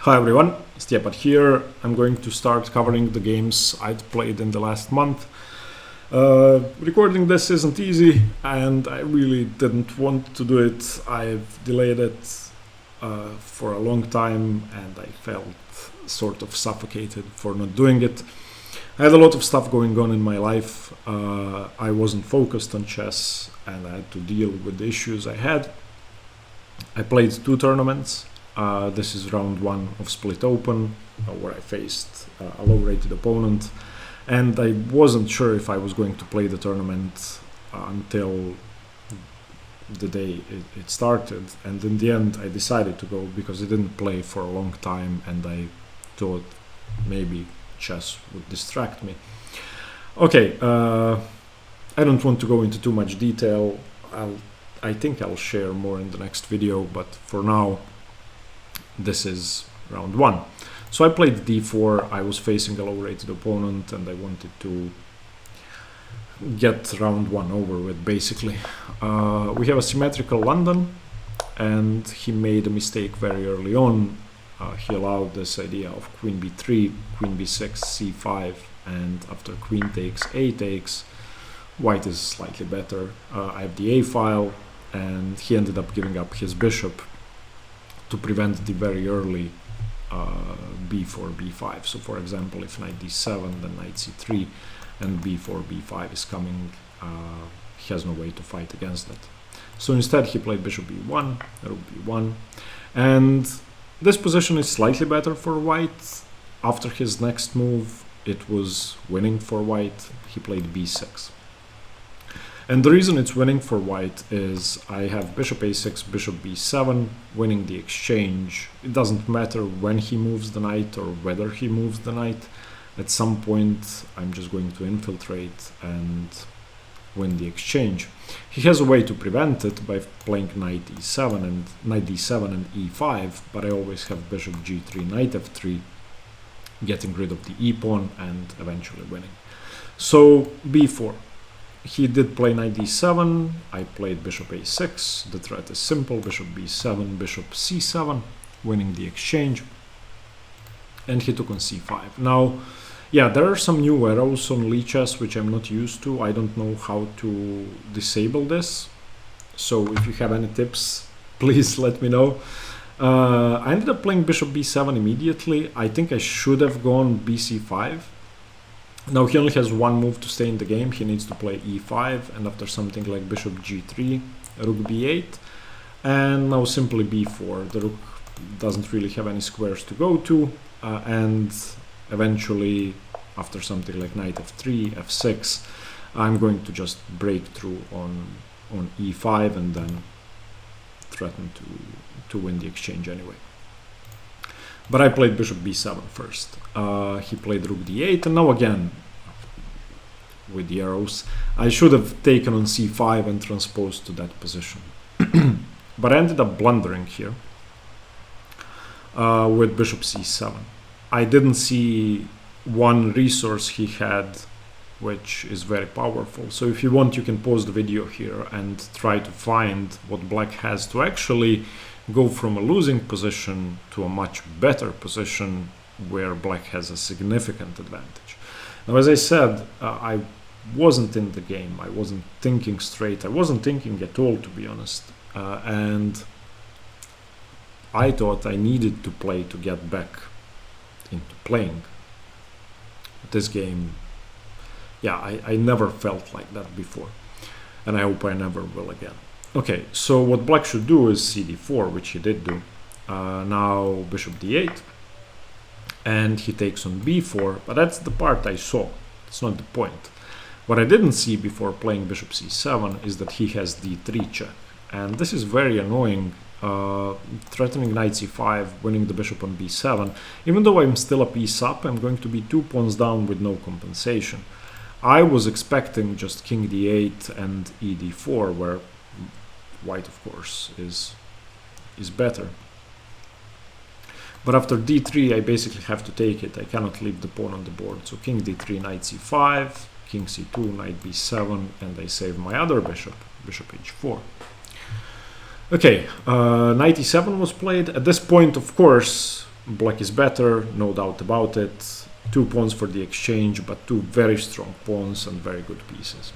Hi everyone, Stepan here. I'm going to start covering the games I'd played in the last month. Recording this isn't easy and I really didn't want to do it. I've delayed it for a long time and I felt sort of suffocated for not doing it. I had a lot of stuff going on in my life. I wasn't focused on chess and I had to deal with the issues I had. I played 2 tournaments. This is round 1 of Split Open, where I faced a low-rated opponent, and I wasn't sure if I was going to play the tournament until the day it started, and in the end I decided to go because I didn't play for a long time and I thought maybe chess would distract me. Okay, I don't want to go into too much detail. I think I'll share more in the next video, but for now this is round 1. So I played d4. I was facing a low-rated opponent and I wanted to get round 1 over with, basically. We have a symmetrical London and he made a mistake very early on. He allowed this idea of queen b3, queen b6, c5, and after queen takes, a takes. White is slightly better. I have the a file and he ended up giving up his bishop to prevent the very early b4, b5. So for example, if knight d7, then knight c3, and b4, b5 is coming, he has no way to fight against that. So instead he played bishop b1, rook b1, and this position is slightly better for white. After his next move, it was winning for white. He played b6. And the reason it's winning for white is I have bishop a6, bishop b7, winning the exchange. It doesn't matter when he moves the knight or whether he moves the knight. At some point, I'm just going to infiltrate and win the exchange. He has a way to prevent it by playing knight e7 and knight d7 and e5, but I always have bishop g3, knight f3, getting rid of the e-pawn and eventually winning. So b4. He did play knight d7, I played bishop a6, the threat is simple, bishop b7, bishop c7, winning the exchange, and he took on c5. Now, yeah, there are some new arrows on Lichess which I'm not used to. I don't know how to disable this, so if you have any tips, please let me know. I ended up playing bishop b7 immediately. I think I should have gone bc5. Now he only has 1 move to stay in the game. He needs to play e5 and after something like bishop g3, rook b8, and now simply b4. The rook doesn't really have any squares to go to, and eventually after something like knight f3, f6, I'm going to just break through on e5 and then threaten to win the exchange anyway. But I played bishop b7 first. He played rook d8, and now again, with the arrows, I should have taken on c5 and transposed to that position. But I ended up blundering here with bishop c7. I didn't see one resource he had, which is very powerful. So if you want, you can pause the video here and try to find what black has to actually go from a losing position to a much better position where black has a significant advantage. Now, as I said, I wasn't in the game. I wasn't thinking straight. I wasn't thinking at all, to be honest. And I thought I needed to play to get back into playing. This game, yeah, I never felt like that before. And I hope I never will again. Okay, so what black should do is cd4, which he did do. Now bishop d8, and he takes on b4, but that's the part I saw. It's not the point. What I didn't see before playing bishop c7 is that he has d3 check, and this is very annoying. Threatening knight c5, winning the bishop on b7. Even though I'm still a piece up, I'm going to be 2 pawns down with no compensation. I was expecting just king d8 and e d4, where white, of course, is better. But after d3, I basically have to take it. I cannot leave the pawn on the board. So king d3, knight c5, king c2, knight b7, and I save my other bishop, bishop h4. Okay, knight e7 was played. At this point, of course, black is better, no doubt about it. 2 pawns for the exchange, but 2 very strong pawns and very good pieces.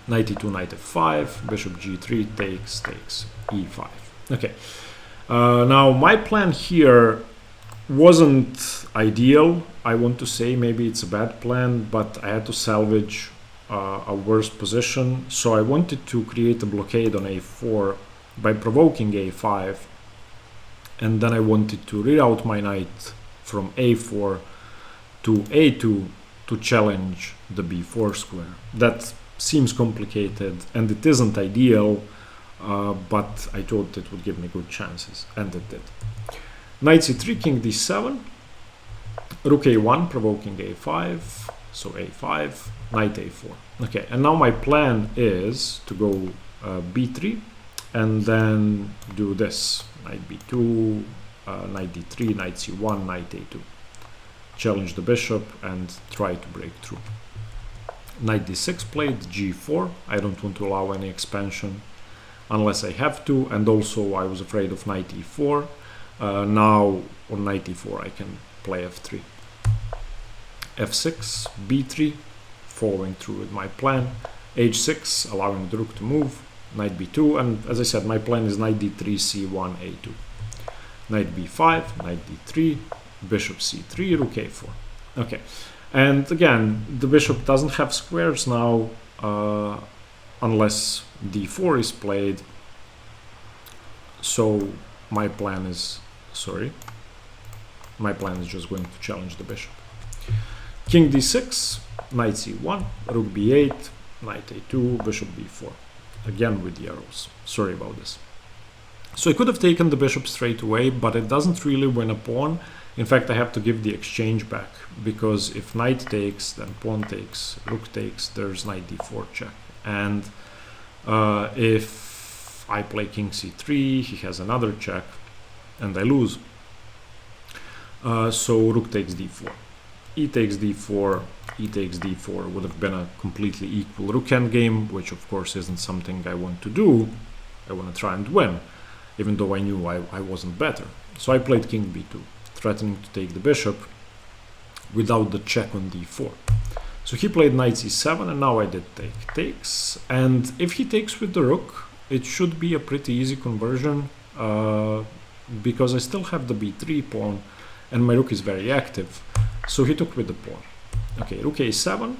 Knight e2, knight f5, bishop g3, takes, e5. Okay. Now my plan here wasn't ideal. I want to say maybe it's a bad plan, but I had to salvage a worse position. So I wanted to create a blockade on a4 by provoking a5, and then I wanted to reroute my knight from a4 to a2 to challenge the b4 square. That seems complicated and it isn't ideal, but I thought it would give me good chances, and it did. Knight c3, king d7, rook a1, provoking a5, so a5, knight a4. Okay, and now my plan is to go b3 and then do this, knight b2, knight d3, knight c1, knight a2. Challenge the bishop and try to break through. Knight d6 played, g4. I don't want to allow any expansion unless I have to, and also I was afraid of knight e4. Now on knight e4 I can play f3. f6, b3, following through with my plan. h6, allowing the rook to move. Knight b2, and as I said, my plan is knight d3, c1, a2. Knight b5, knight d3, bishop c3, rook a4. Okay, and again, the bishop doesn't have squares now, unless d4 is played. So my plan is just going to challenge the bishop. King d6, knight c1, rook b8, knight a2, bishop b4. Again with the arrows. Sorry about this. So I could have taken the bishop straight away, but it doesn't really win a pawn. In fact, I have to give the exchange back, because if knight takes, then pawn takes, rook takes, there's knight d4 check. And if I play king c3, he has another check, and I lose. So rook takes d4. E takes d4, e takes d4 would have been a completely equal rook endgame, which of course isn't something I want to do. I want to try and win, even though I knew I wasn't better. So I played king b2, threatening to take the bishop without the check on d4. So he played knight c7, and now I did takes. And if he takes with the rook, it should be a pretty easy conversion, because I still have the b3 pawn, and my rook is very active. So he took with the pawn. Okay, rook a7,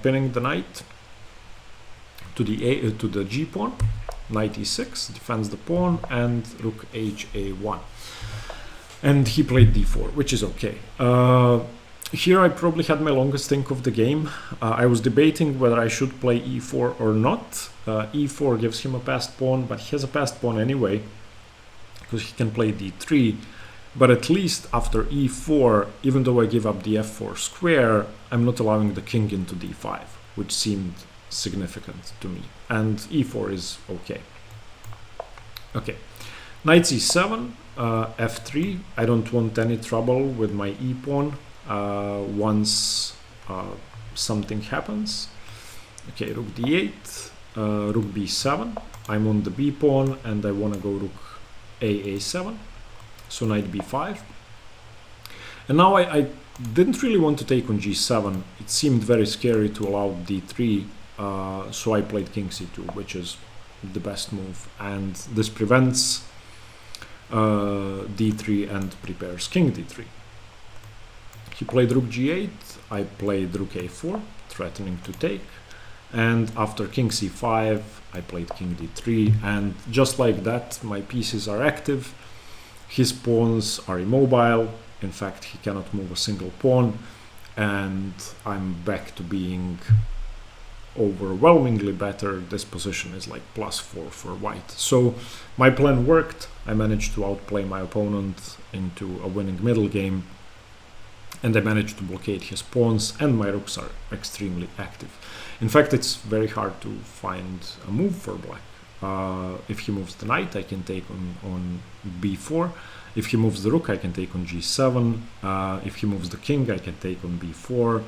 pinning the knight to the g pawn. Knight e6 defends the pawn, and rook ha1. And he played d4, which is okay. Here I probably had my longest think of the game. I was debating whether I should play e4 or not. E4 gives him a passed pawn, but he has a passed pawn anyway, because he can play d3. But at least after e4, even though I give up the f4 square, I'm not allowing the king into d5, which seemed significant to me. And e4 is okay. Okay, knight c7, f3. I don't want any trouble with my e pawn once something happens. Okay, rook d8, rook b7. I'm on the b pawn, and I want to go rook a7. So knight b5. And now I didn't really want to take on g7. It seemed very scary to allow d3, so I played king c2, which is the best move. And this prevents d3 and prepares king d3. He played rook g8, I played rook a4, threatening to take. And after king c5, I played king d3, and just like that, my pieces are active. His pawns are immobile. In fact, he cannot move a single pawn, and I'm back to being overwhelmingly better. This position is like +4 for white. So my plan worked. I managed to outplay my opponent into a winning middle game, and I managed to blockade his pawns, and my rooks are extremely active. In fact, it's very hard to find a move for black. If he moves the knight, I can take on b4. If he moves the rook, I can take on g7. If he moves the king, I can take on b4.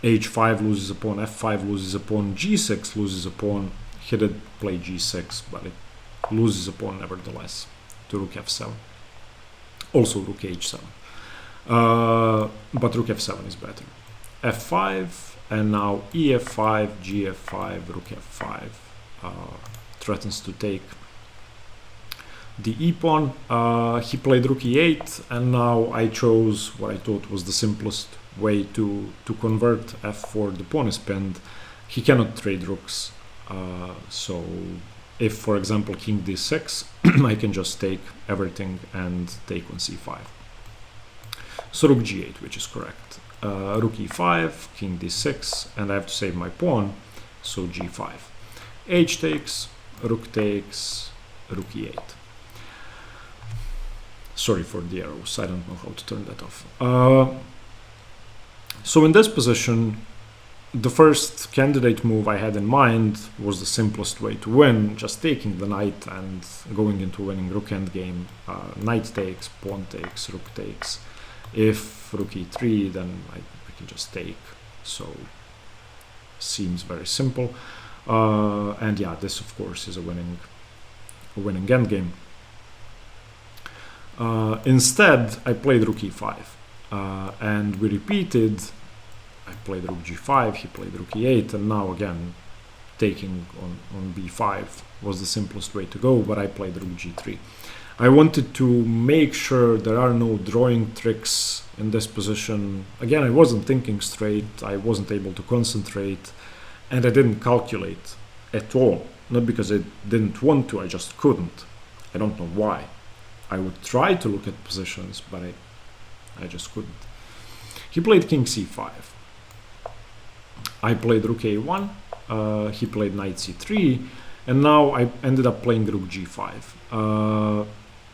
h5 loses a pawn, f5 loses a pawn, g6 loses a pawn. He did play g6, but it loses a pawn nevertheless to rook f7. Also rook h7. But rook f7 is better. f5, and now ef5, gf5, rook f5 threatens to take the e-pawn. He played rook e8, and now I chose what I thought was the simplest way to convert f4. The pawn is pinned. He cannot trade rooks, so if, for example, king d6, I can just take everything and take on c5. So rook g8, which is correct. Rook e5, king d6, and I have to save my pawn, so g5. H takes, rook e8. Sorry for the arrows, I don't know how to turn that off. So in this position, the first candidate move I had in mind was the simplest way to win, just taking the knight and going into winning rook endgame. Knight takes, pawn takes, rook takes. If rook e3, then I can just take. So seems very simple. And yeah, this of course is a winning endgame. Instead, I played rook e5, and we repeated. I played rook g5, he played rook e8, and now again taking on b5 was the simplest way to go, but I played rook g3. I wanted to make sure there are no drawing tricks in this position. Again, I wasn't thinking straight, I wasn't able to concentrate, and I didn't calculate at all. Not because I didn't want to, I just couldn't. I don't know why. I would try to look at positions, but I just couldn't. He played king c5. I played rook a1, he played knight c3, and now I ended up playing rook g5.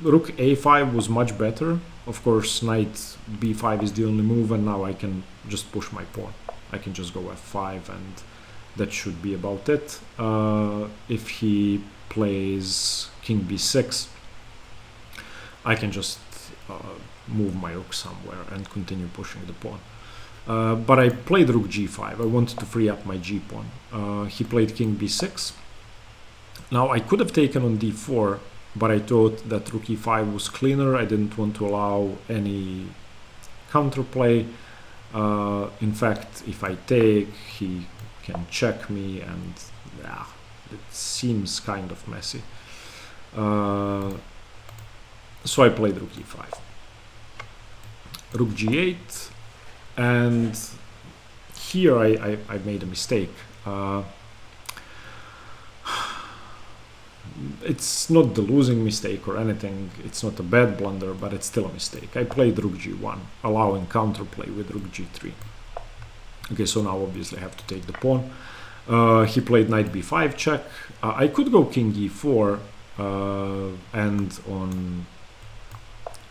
Rook a5 was much better. Of course, knight b5 is the only move, and now I can just push my pawn. I can just go f5, and that should be about it. If he plays king b6, I can just move my rook somewhere and continue pushing the pawn. But I played rook g5. I wanted to free up my g-pawn. He played king b6. Now I could have taken on d4, but I thought that rook e5 was cleaner. I didn't want to allow any counterplay. In fact, if I take, he can check me, and yeah, it seems kind of messy. So I played rook e5. Rook g8. And here I made a mistake. It's not the losing mistake or anything, it's not a bad blunder, but it's still a mistake. I played rook g1, allowing counterplay with rook g3. Okay, so now obviously I have to take the pawn. He played knight b5 check. I could go king e4, and on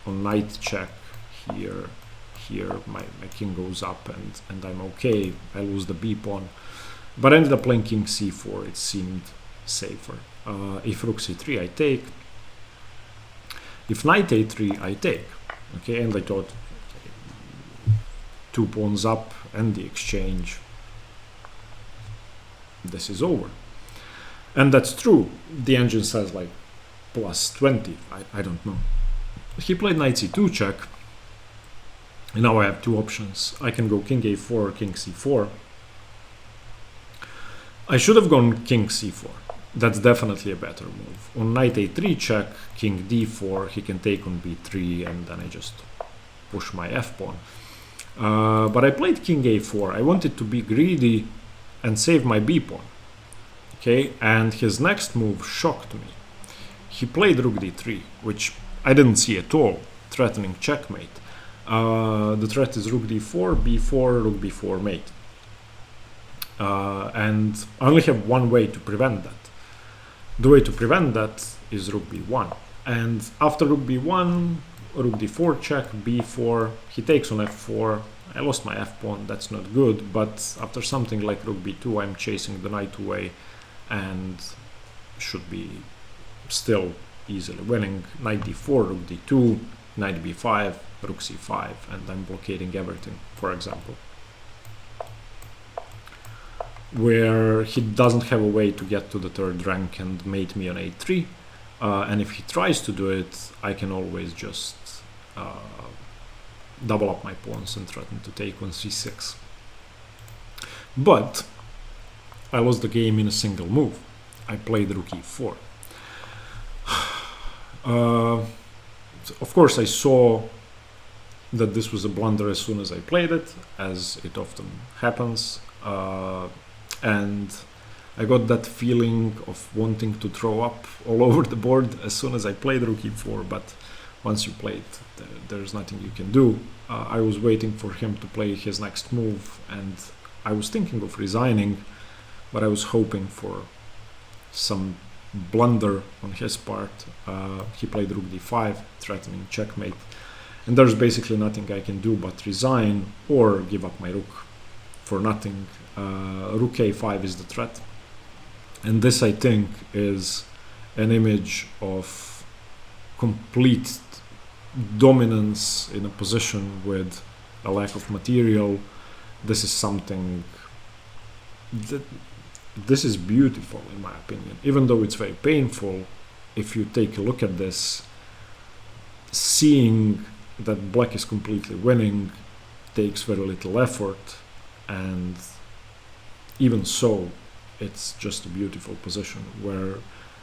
knight check here my king goes up, and I'm okay. I lose the b pawn, but I ended up playing king c4. It seemed safer. If rook c3, I take. If knight a3, I take. Okay, and I thought, okay, 2 pawns up and the exchange, this is over. And that's true. The engine says like plus 20. I don't know. He played knight c2 check. And now I have two options. I can go king a4 or king c4. I should have gone king c4. That's definitely a better move. On knight a3 check, king d4, he can take on b3, and then I just push my f-pawn. But I played king a4. I wanted to be greedy and save my b-pawn. Okay, and his next move shocked me. He played rook d3, which I didn't see at all, threatening checkmate. The threat is rook d4, b4, rook b4 mate. And I only have one way to prevent that. The way to prevent that is rook b1. And after rook b1, rook d4 check, b4, he takes on f4. I lost my f-pawn, that's not good, but after something like rook b2, I'm chasing the knight away and should be still easily winning. Knight d4, rook d2, knight b5, rook c5, and I'm blockading everything, for example. Where he doesn't have a way to get to the third rank and mate me on a3, and if he tries to do it, I can always just double up my pawns and threaten to take on c6. But I lost the game in a single move. I played rook e4. Of course, I saw that this was a blunder as soon as I played it, as it often happens, and I got that feeling of wanting to throw up all over the board as soon as I played rook e4, but once you play it, there's nothing you can do. I was waiting for him to play his next move, and I was thinking of resigning, but I was hoping for some blunder on his part. He played rook d5, threatening checkmate, and there's basically nothing I can do but resign or give up my rook for nothing. Rook a5 is the threat, and this, I think, is an image of complete dominance in a position with a lack of material. This is something that this is beautiful, in my opinion, even though it's very painful. If you take a look at this, seeing that black is completely winning takes very little effort, and even so, it's just a beautiful position where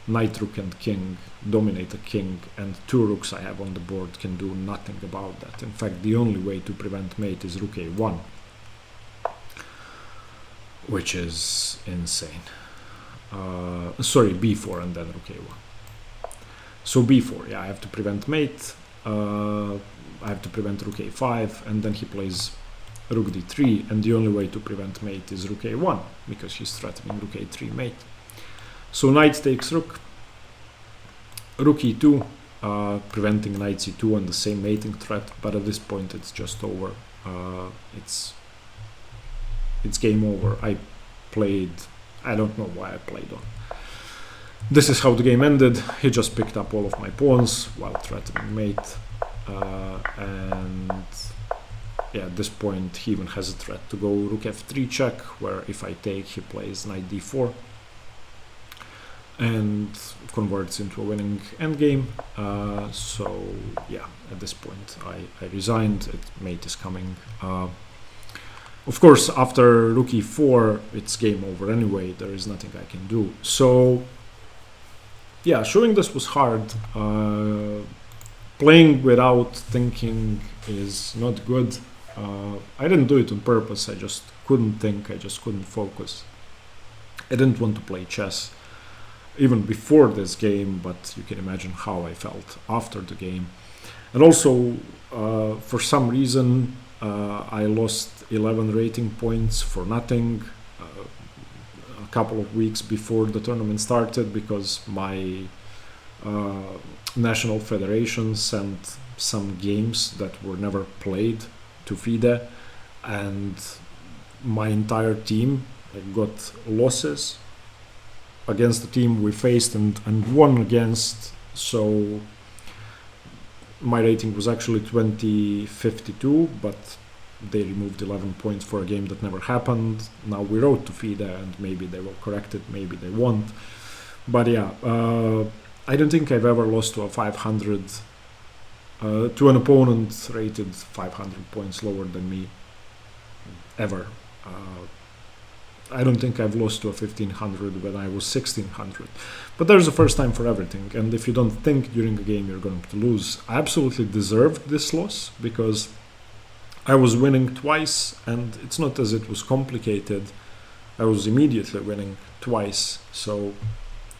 knight, rook and king dominate a king, and two rooks I have on the board can do nothing about that. In fact, the only way to prevent mate is rook a1, which is insane. Sorry, b4 and then rook a1. So b4, yeah, I have to prevent mate, I have to prevent rook a5, and then he plays rook d3, and the only way to prevent mate is rook a1, because he's threatening rook a3 mate. So knight takes rook, rook e2, preventing knight c2 and the same mating threat, but at this point it's just over. It's game over. I don't know why I played on. This is how the game ended. He just picked up all of my pawns while threatening mate, and yeah, at this point he even has a threat to go rook f3 check, where if I take, he plays knight d4 and converts into a winning endgame. So yeah, at this point I resigned. Mate is coming. Of course, after rook e4, it's game over anyway. There is nothing I can do. So yeah, showing this was hard. Playing without thinking is not good. I didn't do it on purpose. I just couldn't think. I just couldn't focus. I didn't want to play chess even before this game, but you can imagine how I felt after the game. And also, for some reason, I lost 11 rating points for nothing a couple of weeks before the tournament started, because my national federation sent some games that were never played to FIDE, and my entire team got losses against the team we faced and won against. So my rating was actually 2052, but they removed 11 points for a game that never happened. Now we wrote to FIDE, and maybe they will correct it, maybe they won't. But yeah, I don't think I've ever lost to a 500 to an opponent rated 500 points lower than me, ever. I don't think I've lost to a 1500 when I was 1600. But there's a first time for everything, and if you don't think during a game you're going to lose, I absolutely deserved this loss, because I was winning twice, and it's not as it was complicated. I was immediately winning twice, so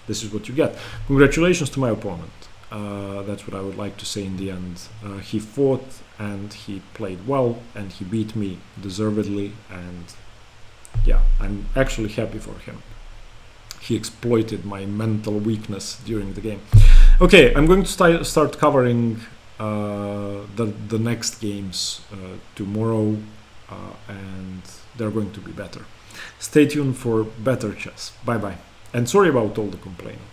this is what you get. Congratulations to my opponent. That's what I would like to say in the end. He fought and he played well, and he beat me deservedly, and yeah, I'm actually happy for him. He exploited my mental weakness during the game. Okay, I'm going to start covering the next games tomorrow, and they're going to be better. Stay tuned for better chess. Bye bye. And sorry about all the complaining.